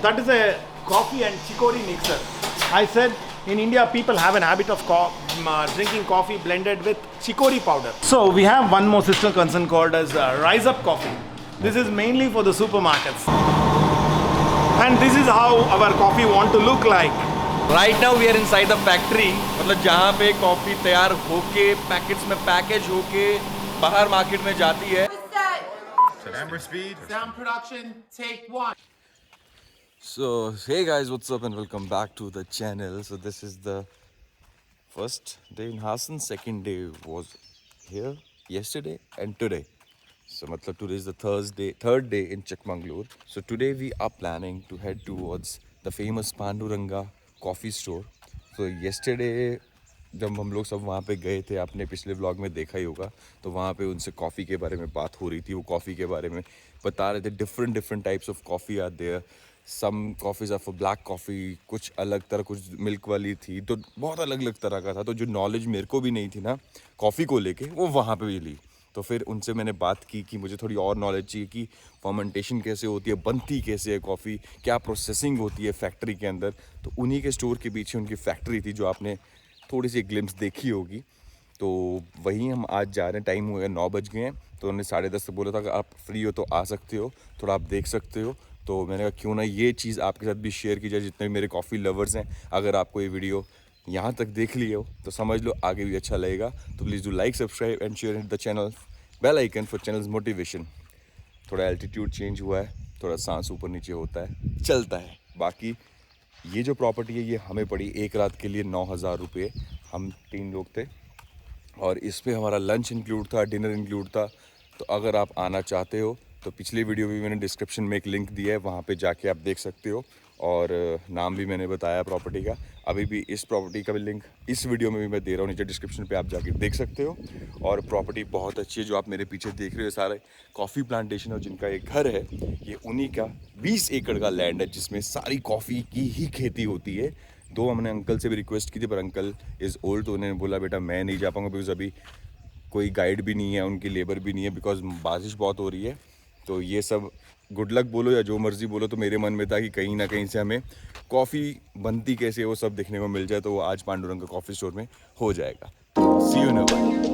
that is a coffee and chicory mixer. I said in India people have an habit of drinking coffee blended with chicory powder. So we have one more sister concern called as Rise Up Coffee. This is mainly for the supermarkets. And this is how our coffee want to look like. Right now we are inside the factory. मतलब जहाँ पे coffee तैयार होके packets में package होके बाहर market में जाती है. Camera speed. Sound production. Take one. So hey guys, what's up and welcome back to the channel. So this is the first day in Hassan. Second day was here yesterday and today. So matlab today is the third day in Chikmagalur. So today we are planning to head towards the famous Panduranga coffee store. So yesterday जब हम लोग सब वहाँ पे गए थे, आपने पिछले व्लॉग में देखा ही होगा, तो वहाँ पे उनसे कॉफ़ी के बारे में बात हो रही थी. वो कॉफ़ी के बारे में बता रहे थे. Different types of coffee are there. Some coffees are for black coffee, कुछ अलग तरह, कुछ मिल्क वाली थी. तो बहुत अलग अलग तरह का था. तो जो नॉलेज मेरे को भी नहीं थी ना कॉफ़ी को लेके, वो वहाँ पे भी ली. तो फिर उनसे मैंने बात की कि मुझे थोड़ी और नॉलेज चाहिए कि फर्मेंटेशन कैसे होती है, बनती कैसे है कॉफ़ी, क्या प्रोसेसिंग होती है फैक्ट्री के अंदर. तो उन्हीं के स्टोर के पीछे उनकी फैक्ट्री थी जो आपने थोड़ी सी ग्लिम्स देखी होगी. तो वहीं हम आज जा रहे हैं. टाइम हो गया 9 बज गए हैं. तो उन्होंने 10:30 से बोला था कि आप फ्री हो तो आ सकते हो, थोड़ा आप देख सकते हो. तो मैंने कहा क्यों ना ये चीज़ आपके साथ भी शेयर की जाए. जितने भी मेरे कॉफ़ी लवर्स हैं, अगर आपको ये वीडियो यहाँ तक देख लिए हो तो समझ लो आगे भी अच्छा लगेगा. तो please do like, subscribe and share the channel, bell icon for channels motivation. थोड़ा एल्टीट्यूड चेंज हुआ है, थोड़ा सांस ऊपर नीचे होता है, चलता है. बाकी ये जो प्रॉपर्टी है ये हमें पड़ी एक रात के लिए 9,000 रुपये. हम 3 लोग थे और इस पर हमारा लंच इंक्लूड था, डिनर इंक्लूड था. तो अगर आप आना चाहते हो तो पिछली वीडियो भी मैंने डिस्क्रिप्शन में एक लिंक दिया है, वहाँ पे जाके आप देख सकते हो. और नाम भी मैंने बताया प्रॉपर्टी का. अभी भी इस प्रॉपर्टी का भी लिंक इस वीडियो में भी मैं दे रहा हूँ नीचे डिस्क्रिप्शन पे, आप जाके देख सकते हो. और प्रॉपर्टी बहुत अच्छी है. जो आप मेरे पीछे देख रहे हो सारे कॉफ़ी प्लांटेशन और जिनका एक घर है, ये उन्हीं का 20 एकड़ का लैंड है जिसमें सारी कॉफ़ी की ही खेती होती है. दो हमने अंकल से भी रिक्वेस्ट की थी, पर अंकल इज़ ओल्ड, तो उन्होंने बोला बेटा मैं नहीं जा पाऊँगा बिकॉज अभी कोई गाइड भी नहीं है, उनकी लेबर भी नहीं है, बिकॉज बारिश बहुत हो रही है. तो ये सब गुड लक बोलो या जो मर्ज़ी बोलो, तो मेरे मन में था कि कहीं ना कहीं से हमें कॉफ़ी बनती कैसे है वो सब देखने को मिल जाए. तो वो आज पांडुरंग कॉफ़ी स्टोर में हो जाएगा. See you in a while.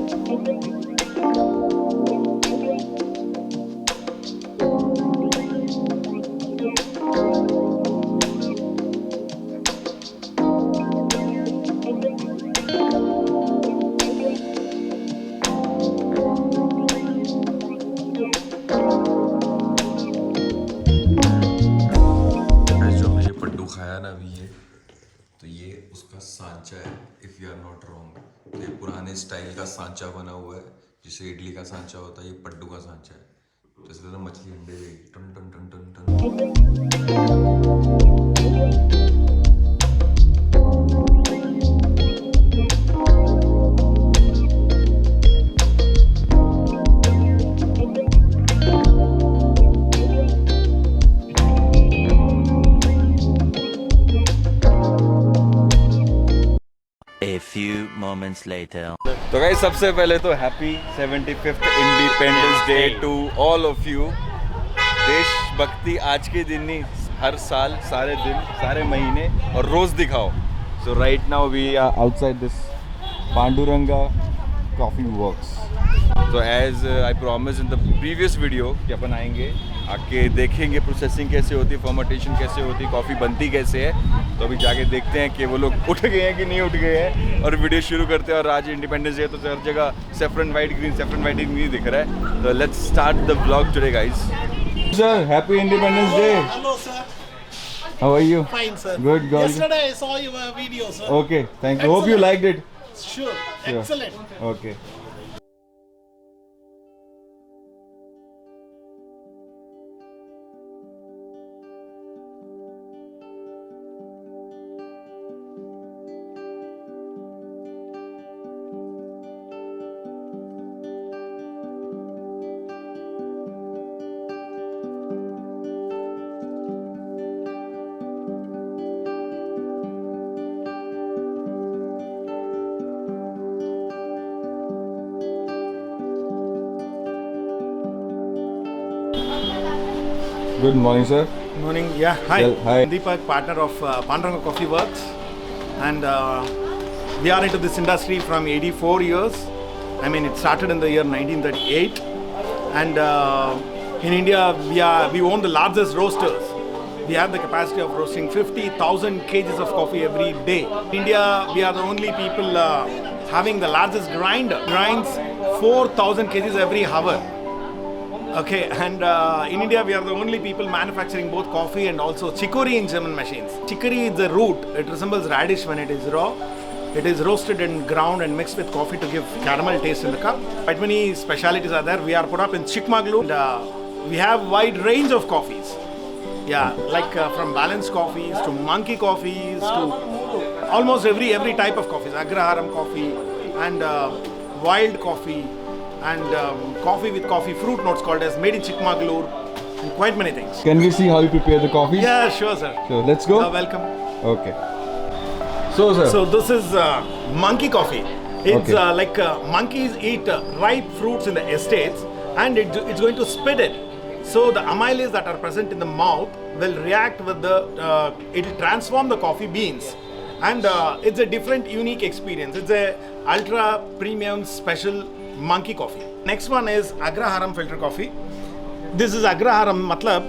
खाया ना अभी ये, तो ये उसका सांचा है if you are not wrong. तो ये पुराने स्टाइल का सांचा बना हुआ है, जिसे इडली का सांचा होता है, ये पड्डू का सांचा है. तो इसमें तो मछली अंडे टन टन टन टन टन. A few moments later. तो गाइस सबसे पहले तो happy 75th independence day to all of you. देशभक्ति आज के दिन नहीं, हर साल, सारे दिन, सारे महीने और रोज़ दिखाओ. So right now we are outside this Panduranga coffee works. तो as I promise in the previous video कि अपन आएंगे, आके देखेंगे प्रोसेसिंग कैसे होती है, फर्मेंटेशन कैसे होती है, कॉफ़ी बनती कैसे है. तो अभी जाके देखते हैं कि वो लोग उठ गए हैं कि नहीं उठ गए हैं, और वीडियो शुरू करते हैं. और आज इंडिपेंडेंस डे तो हर जगह सेफ्रन वाइट ग्रीन दिख रहा है. तो let's start the vlog today guys. Sir happy independence day. Hello sir. How are you? Fine sir. Good, good. Yesterday I saw your video sir. Okay, thank you. Hope you liked it. Sure. Excellent. Okay. Good morning, sir. Morning. Yeah. Hi. Well, hi. Deepak, partner of Panduranga Coffee Works, and we are into this industry from 84 years. I mean, it started in the year 1938, and in India we own the largest roasters. We have the capacity of roasting 50,000 kgs of coffee every day. In India, we are the only people having the largest grinder. Grinds 4,000 kgs every hour. Okay, and in India, we are the only people manufacturing both coffee and also chicory in German machines. Chicory is the root. It resembles radish when it is raw. It is roasted and ground and mixed with coffee to give caramel taste in the cup. Quite many specialities are there. We are put up in Chikmagalur, and we have wide range of coffees. Yeah, like from balanced coffees to monkey coffees to almost every type of coffees. Agraharam coffee and wild coffee and coffee with coffee fruit notes called as made in Chikmagalur and quite many things. Can we see how you prepare the coffee? Yeah, sure, sir. So let's go. Welcome. Okay. So, sir. So this is monkey coffee. It's Okay. like monkeys eat ripe fruits in the estates, and it's going to spit it. So the amylase that are present in the mouth will react with it will transform the coffee beans, and it's a different, unique experience. It's a ultra premium special monkey coffee. Next one is Agraharam filter coffee. This is Agraharam, matlab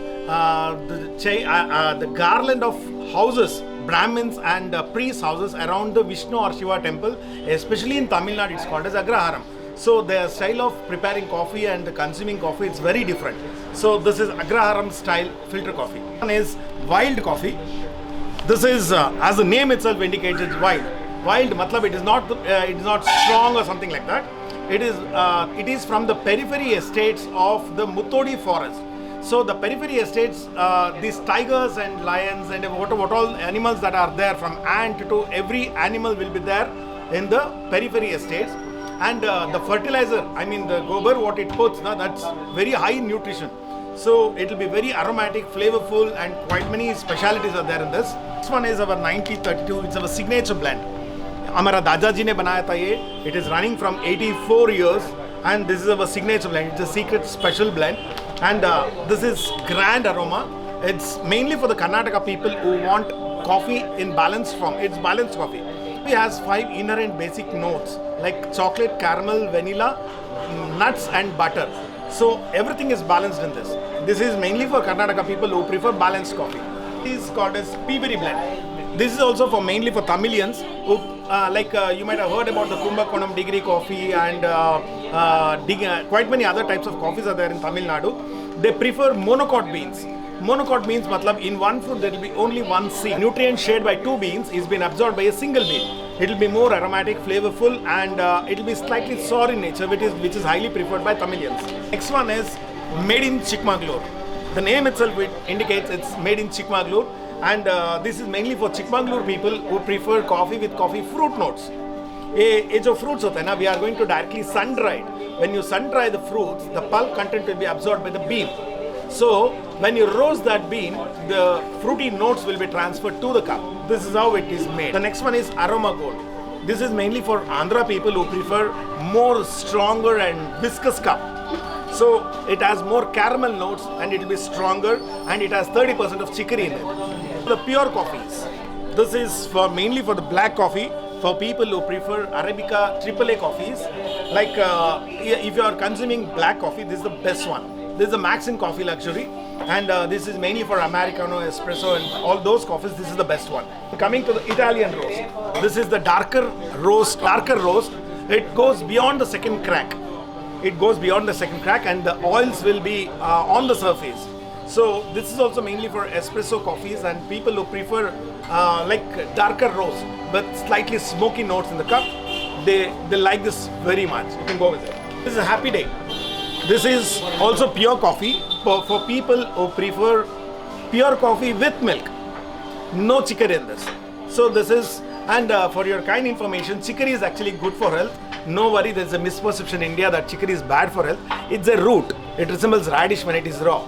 the garland of houses, Brahmins and priest houses around the Vishnu or Shiva temple, especially in Tamil Nadu, it's called as Agraharam. So their style of preparing coffee and consuming coffee, it's very different. So this is Agraharam style filter coffee. One is wild coffee. This is, as the name itself indicates, it's wild. Wild, matlab it is not strong or something like that. It is from the periphery estates of the Muttodi forest. So the periphery estates, these tigers and lions and what all animals that are there, from ant to every animal will be there in the periphery estates. And the fertilizer, I mean the gobar, what it puts, that's very high in nutrition. So it will be very aromatic, flavorful, and quite many specialities are there in this. This one is our 9032. It's our signature blend. हमारा दादाजी ने बनाया था ये. It is running from 84 years, and this is our signature blend. It's a secret special blend, and this is grand aroma. It's mainly for the Karnataka people who want coffee in balanced form. It's balanced coffee. It has 5 inherent basic notes like chocolate, caramel, vanilla, nuts, and butter. So everything is balanced in this. This is mainly for Karnataka people who prefer balanced coffee. It is called as Peaberry blend. This is also mainly for Tamilians who you might have heard about the Kumbakonam degree coffee and quite many other types of coffees are there in Tamil Nadu. They prefer monocot beans. Monocot means matlab in one fruit there will be only one seed. Nutrient shared by 2 beans is been absorbed by a single bean. It will be more aromatic, flavorful, and it will be slightly sour in nature, which is highly preferred by Tamilians. Next one is made in Chikmagalur. The name itself indicates it's made in Chikmagalur, and this is mainly for Chikmagalur people who prefer coffee with coffee fruit notes. ये जो fruits होते हैं ना, we are going to directly sun dry. When you sun dry the fruits, the pulp content will be absorbed by the bean. So when you roast that bean, the fruity notes will be transferred to the cup. This is how it is made. The next one is Aroma Gold. This is mainly for Andhra people who prefer more stronger and viscous cup. So it has more caramel notes and it will be stronger, and it has 30% of chicory in it. The pure coffees. This is mainly for the black coffee, for people who prefer Arabica AAA coffees. Like if you are consuming black coffee, this is the best one. This is the Max in Coffee Luxury, and this is mainly for Americano, Espresso, and all those coffees. This is the best one. Coming to the Italian roast, this is the darker roast. It goes beyond the second crack. And the oils will be on the surface. So this is also mainly for espresso coffees and people who prefer like darker roast but slightly smoky notes in the cup. They like this very much. You can go with it. This is a Happy Day. This is also pure coffee for people who prefer pure coffee with milk. No chicory in this. So this is, and for your kind information, chicory is actually good for health. No worry, there's a misperception in India that chicory is bad for health. It's a root. It resembles radish when it is raw.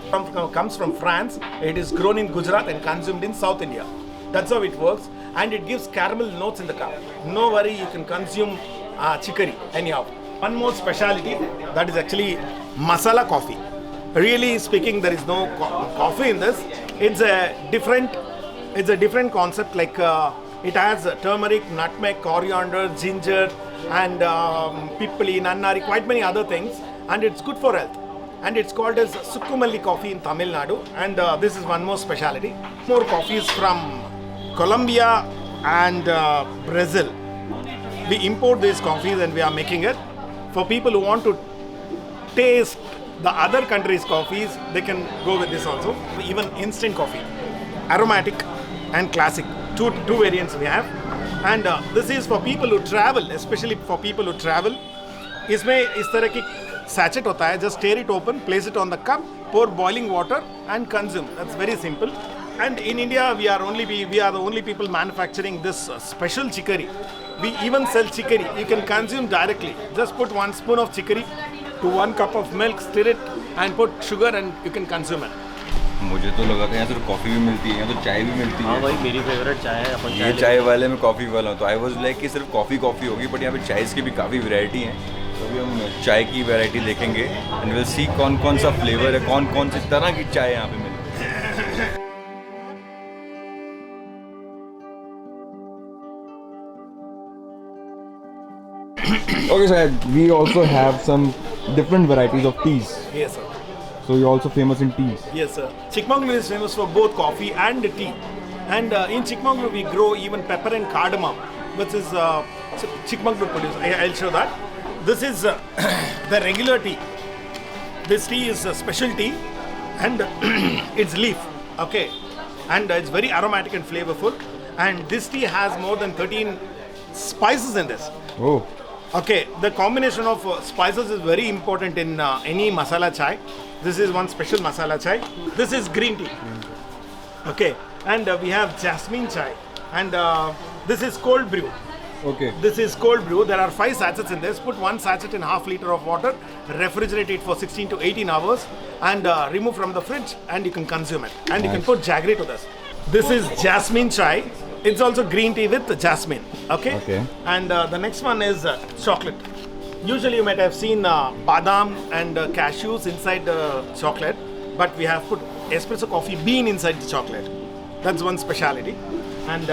Comes from France. It is grown in Gujarat and consumed in South India. That's how it works. And it gives caramel notes in the cup. No worry, you can consume chicory anyhow. One more specialty, that is actually masala coffee. Really speaking, there is no coffee in this. It's a different concept. Like it has turmeric, nutmeg, coriander, ginger, and pippali, nannari, quite many other things, and it's good for health. And it's called as Sukkumalli coffee in Tamil Nadu. And this is one more speciality. More coffees from Colombia and Brazil. We import these coffees and we are making it. For people who want to taste the other countries' coffees, they can go with this also. Even instant coffee, aromatic and classic. Two variants we have. And this is for people who travel, especially for people who travel. इसमें इस तरह की sachet होता है. Just tear it open, place it on the cup, pour boiling water and consume. That's very simple. And in India, we are the only people manufacturing this special chicory. We even sell chicory. You can consume directly. Just put 1 spoon of chicory to 1 cup of milk, stir it, and put sugar, and you can consume it. मुझे तो लगा था यहाँ सिर्फ coffee भी मिलती है, यहाँ तो चाय भी मिलती है। हाँ भाई, मेरी फेवरेट चाय है। अपन ये चाय वाले में कॉफ़ी वाला हूँ, तो आई वाज लाइक कि सिर्फ कॉफ़ी होगी, बट यहाँ पे चाय की भी काफ़ी वैरायटी है। तो अभी हम चाय की वैरायटी देखेंगे एंड विल सी कौन सा फ्लेवर है, कौन सी तरह की चाय यहाँ पे मिलती है। Okay, sir. We also have some different varieties of teas. Yes, sir. So you're also famous in teas. Yes, sir. Chikmagalur is famous for both coffee and tea. And in Chikmagalur, we grow even pepper and cardamom, which is Chikmagalur produce. I'll show that. This is the regular tea. This tea is a special tea, and it's leaf. Okay, and it's very aromatic and flavorful. And this tea has more than 13 spices in this. Oh. Okay, the combination of spices is very important in any masala chai. This is one special masala chai. This is green tea. Okay, and we have jasmine chai, and this is cold brew. Okay. This is cold brew. There are 5 sachets in this. Put 1 sachet in half liter of water, refrigerate it for 16 to 18 hours, and remove from the fridge, and you can consume it. And you can put jaggery to this. This is jasmine chai. It's also green tea with jasmine. Okay. Okay. And the next one is chocolate. Usually you might have seen badam and cashews inside the chocolate, but we have put espresso coffee bean inside the chocolate. That's one speciality. And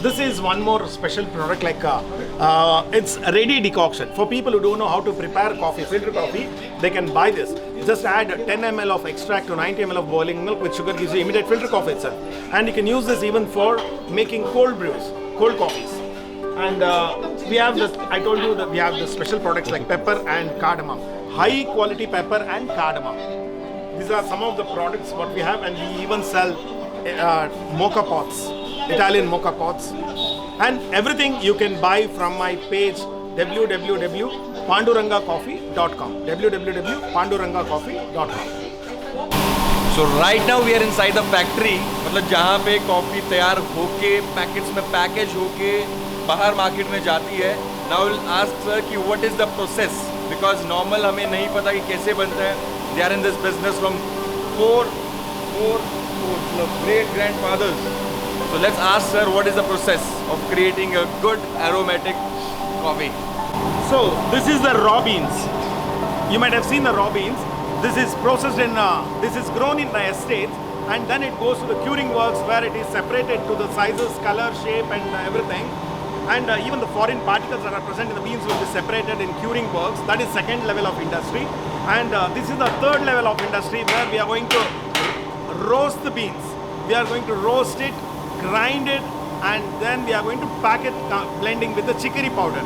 this is one more special product, like it's a ready decoction. For people who don't know how to prepare coffee, filter coffee, they can buy this. Just add 10 ml of extract to 90 ml of boiling milk with sugar, gives you immediate filter coffee itself. And you can use this even for making cold brews, cold coffees. And we have this, I told you that we have the special products like pepper and cardamom. High quality pepper and cardamom. These are some of the products what we have, and we even sell mocha pots, Italian mocha pots. And everything you can buy from my page www.pandurangacoffee.com www.pandurangacoffee.com. So right now we are inside the factory, मतलब जहाँ पे coffee तैयार होके packets में package होके बाहर market में जाती है. Now we'll ask sir कि what is the process, because normal हमें नहीं पता कि कैसे बनता है. They are in this business from four great grandfathers. So let's ask sir what is the process of creating a good aromatic coffee. So this is the raw beans. You might have seen the raw beans. This is processed in, this is grown in the estates, and then it goes to the curing works where it is separated to the sizes, color, shape, and everything. And even the foreign particles that are present in the beans will be separated in curing works. That is second level of industry. And this is the third level of industry where we are going to roast the beans. We are going to roast it, grind it, and then we are going to pack it, blending with the chicory powder.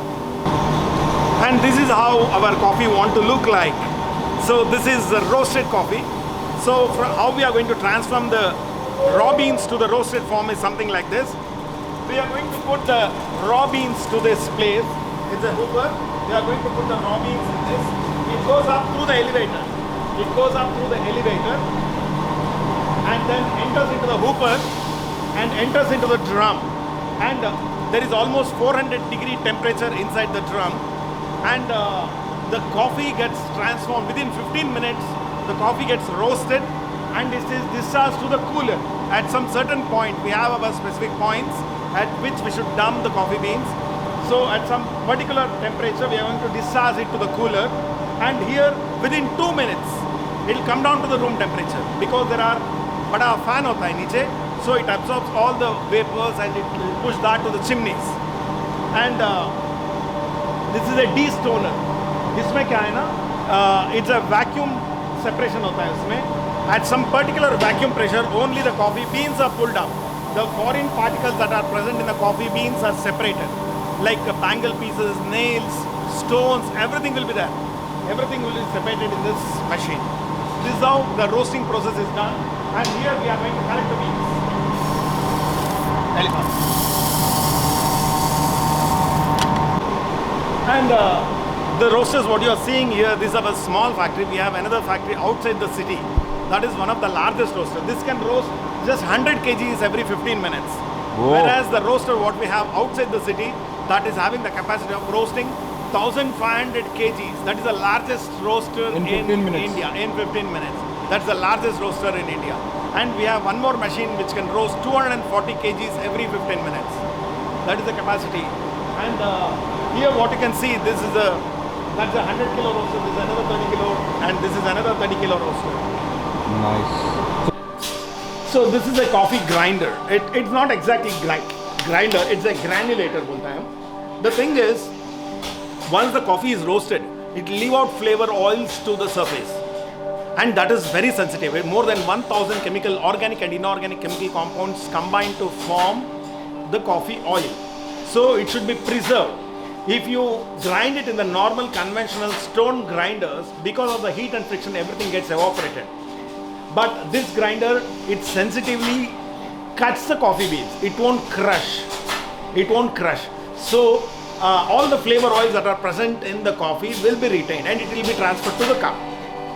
And this is how our coffee want to look like. So this is the roasted coffee. So how we are going to transform the raw beans to the roasted form is something like this. We are going to put the raw beans to this place. It's a hooper. We are going to put the raw beans in this. It goes up through the elevator. It goes up through the elevator and then enters into the hooper and enters into the drum. And there is almost 400-degree temperature inside the drum. And the coffee gets transformed within 15 minutes. The coffee gets roasted and it is discharged to the cooler. At some certain point, we have our specific points at which we should dump the coffee beans. So at some particular temperature, we are going to discharge it to the cooler. And here, within 2 minutes, it will come down to the room temperature, because there are बड़ा fan होता है नीचे, so it absorbs all the vapors and it will push that to the chimneys. And this is a destoner. इसमें क्या है ना, it's a vacuum separation होता है इसमें. At some particular vacuum pressure, only the coffee beans are pulled up. The foreign particles that are present in the coffee beans are separated. Like bangle pieces, nails, stones, everything will be there. Everything will be separated in this machine. This is how the roasting process is done. And here we are going to collect the beans. And the roasters, what you are seeing here, this is a small factory. We have another factory outside the city. That is one of the largest roasters. This can roast just 100 kgs every 15 minutes. Whoa. Whereas the roaster what we have outside the city, that is having the capacity of roasting 1500 kgs. That is the largest roaster in 15 minutes. India in 15 minutes. That's the largest roaster in India. And we have one more machine which can roast 240 kgs every 15 minutes. That is the capacity. And here what you can see, that's a 100 kilo roaster, this is another 30 kilo, and this is another 30 kilo roaster. Nice. So this is a coffee grinder. It's not exactly grinder, it's a granulator बोलता है. The thing is, once the coffee is roasted, it will leave out flavor oils to the surface. And that is very sensitive. More than 1000 chemical, organic and inorganic chemical compounds combine to form the coffee oil. So it should be preserved. If you grind it in the normal conventional stone grinders, because of the heat and friction, everything gets evaporated. But this grinder, it sensitively cuts the coffee beans. It won't crush. It won't crush. So all the flavor oils that are present in the coffee will be retained and it will be transferred to the cup.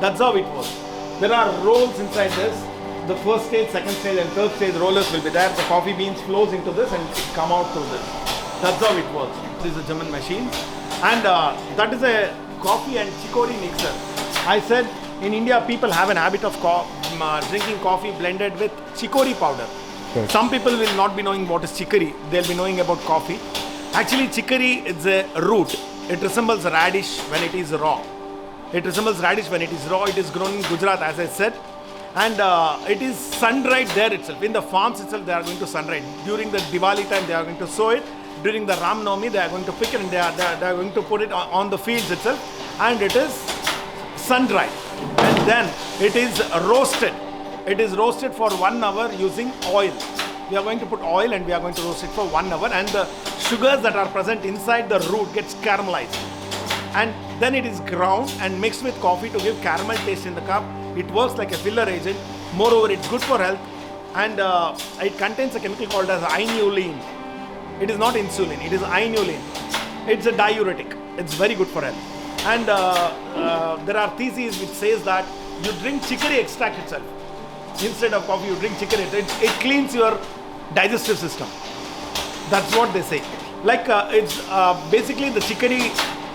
That's how it works. There are rolls inside this. The first stage, second stage and third stage rollers will be there. The coffee beans flows into this and come out through this. That's how it works. This is a German machine. And that is a coffee and chicory mixer. I said in India people have an habit of drinking coffee blended with chicory powder. Yes. Some people will not be knowing what is chicory. They'll be knowing about coffee. Actually, chicory is a root. It resembles radish when it is raw. It resembles radish when it is raw. It is grown in Gujarat, as I said. And it is sun-dried there itself. In the farms itself, they are going to sun-dried. During the Diwali time, they are going to sow it. During the Ram Navami, they are going to pick it and they are going to put it on the fields itself. And it is sun-dried. And then it is roasted. It is roasted for 1 hour using oil. We are going to put oil and we are going to roast it for 1 hour. And the sugars that are present inside the root gets caramelized. And then it is ground and mixed with coffee to give caramel taste in the cup. It works like a filler agent. Moreover, it's good for health. And it contains a chemical called as inulin. It is not insulin, it is inulin. It's a diuretic. It's very good for health. And there are theses which says that you drink chicory extract itself. Instead of coffee, you drink chicory. It cleans your digestive system. That's what they say. Like it's basically the chicory,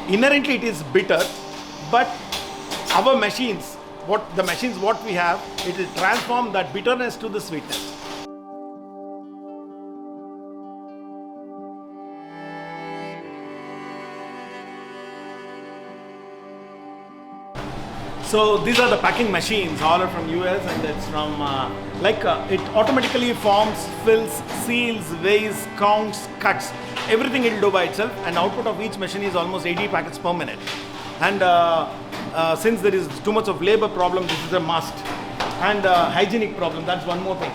inherently it is bitter, but our machines, what we have, it will transform that bitterness to the sweetness. So these are the packing machines, all are from US and it's from it automatically forms, fills, seals, weighs, counts, cuts. Everything it will do by itself, and output of each machine is almost 80 packets per minute. And since there is too much of labor problem, this is a must. And hygienic problem, that's one more thing.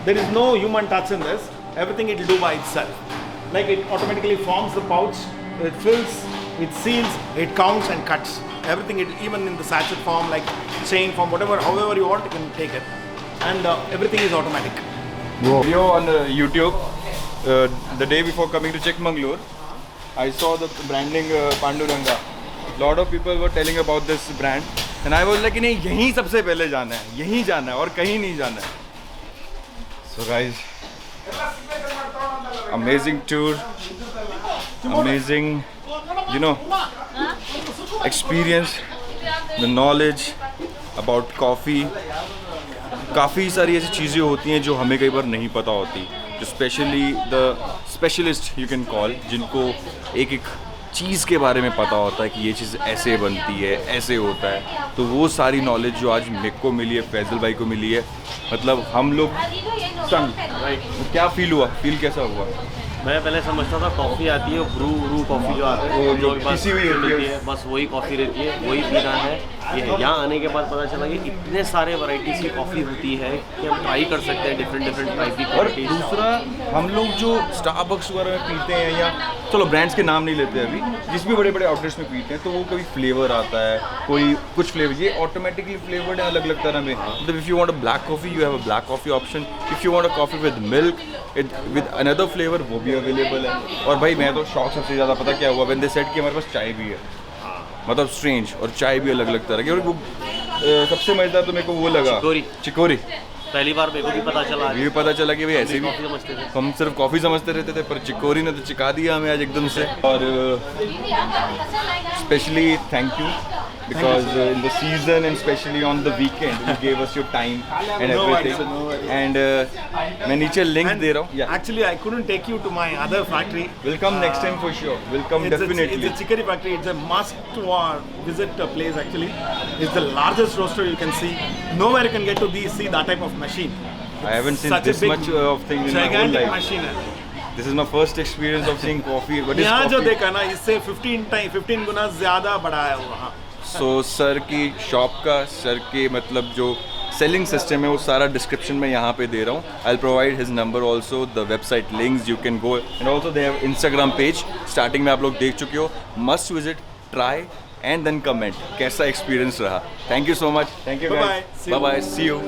There is no human touch in this, everything it will do by itself. Like it automatically forms the pouch, it fills, it seals, it counts and cuts. Everything, even in the sachet form, like chain form, however you want, you can take it. And everything is automatic. Video on YouTube, the day before coming to Chikmagalur, I saw the branding Panduranga. A lot of people were telling about this brand. And I was like, नहीं यहीं सबसे पहले जाना है, यहीं जाना है और कहीं नहीं जाना है. So guys, amazing tour, amazing, experience, the knowledge about coffee. काफ़ी सारी ऐसी चीज़ें होती हैं जो हमें कई बार नहीं पता होती, जो specially the specialist you can call, जिनको एक चीज़ के बारे में पता होता है कि ये चीज़ ऐसे बनती है, ऐसे होता है। तो वो सारी नॉलेज जो आज मेरे को मिली है, फैजल भाई को मिली है, मतलब हम लोग तो क्या फील हुआ, फील कैसा हुआ? मैं पहले समझता था कॉफ़ी आती है, ब्रू कॉफ़ी जो आता है वो जो बस पिसी हुई रहती है। बस वही कॉफ़ी रहती है, वही पीना है। ये यहाँ आने के बाद पता चला कि इतने सारे वैरायटीज़ की कॉफ़ी होती है कि हम ट्राई कर सकते हैं डिफरेंट टाइप की और क्वालिटीज़। दूसरा, हम लोग जो स्टारबक्स वगैरह में पीते हैं, या चलो ब्रांड्स के नाम नहीं लेते अभी, जिस भी बड़े बड़े आउटलेट्स में पीते हैं, तो वो कभी फ्लेवर आता है, कोई कुछ फ्लेवर, ये ऑटोमेटिकली फ्लेवर्ड है अलग अलग तरह में। मतलब if you want a black coffee, you have a black coffee option. If you want a coffee with milk with another flavour, वो भी अवेलेबल है। और भाई मैं तो शौक सबसे ज़्यादा पता क्या हुआ, व्हेन दे सेड कि हमारे पास चाय भी है, मतलब स्ट्रेंज, और चाय भी अलग अलग तरह की। और वो सबसे मज़ेदार तो मेरे को वो लगा, चिकोरी। पहली बार मेरे को भी पता चला। ये भी पता चला कि भाई ऐसे भी कॉफ़ी समझते थे। हम सिर्फ कॉफ़ी समझते रहते थे, पर चिकोरी ने तो चिका दिया हमें आज एकदम से। और specially thank you because in the season and especially on the weekend you gave us your time and everything. No worries. And मैं नीचे लिंक दे रहा हूँ. Yeah. Actually, I couldn't take you to my other factory. We'll come next time for sure. We'll come definitely. It's a chicory factory. It's a must visit place actually. It's the largest roaster you can see. Nowhere you can get to see that type of machine. I haven't seen Such a this big, much of things in my whole gigantic life. machine है. This is my first experience of seeing coffee. What is यहाँ जो coffee? देखा ना, इससे 15 गुना ज़्यादा बड़ा है वो वहाँ. So सर की शॉप का, सर के मतलब जो सेलिंग सिस्टम है, वो सारा डिस्क्रिप्शन में यहाँ पे दे रहा हूँ. I'll provide his number also, the website links, you can go, and also they have Instagram page. Starting में आप लोग देख चुके हो. Must visit, try and then comment. कैसा एक्सपीरियंस रहा. Thank you so much. Thank you guys. Bye-bye. See you. Bye bye. See you.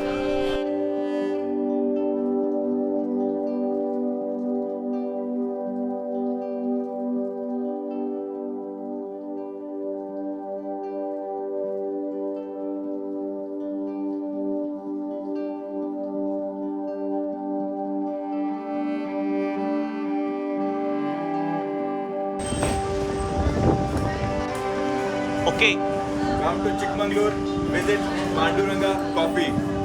Okay. Come to Chikmagalur, visit Panduranga Coffee.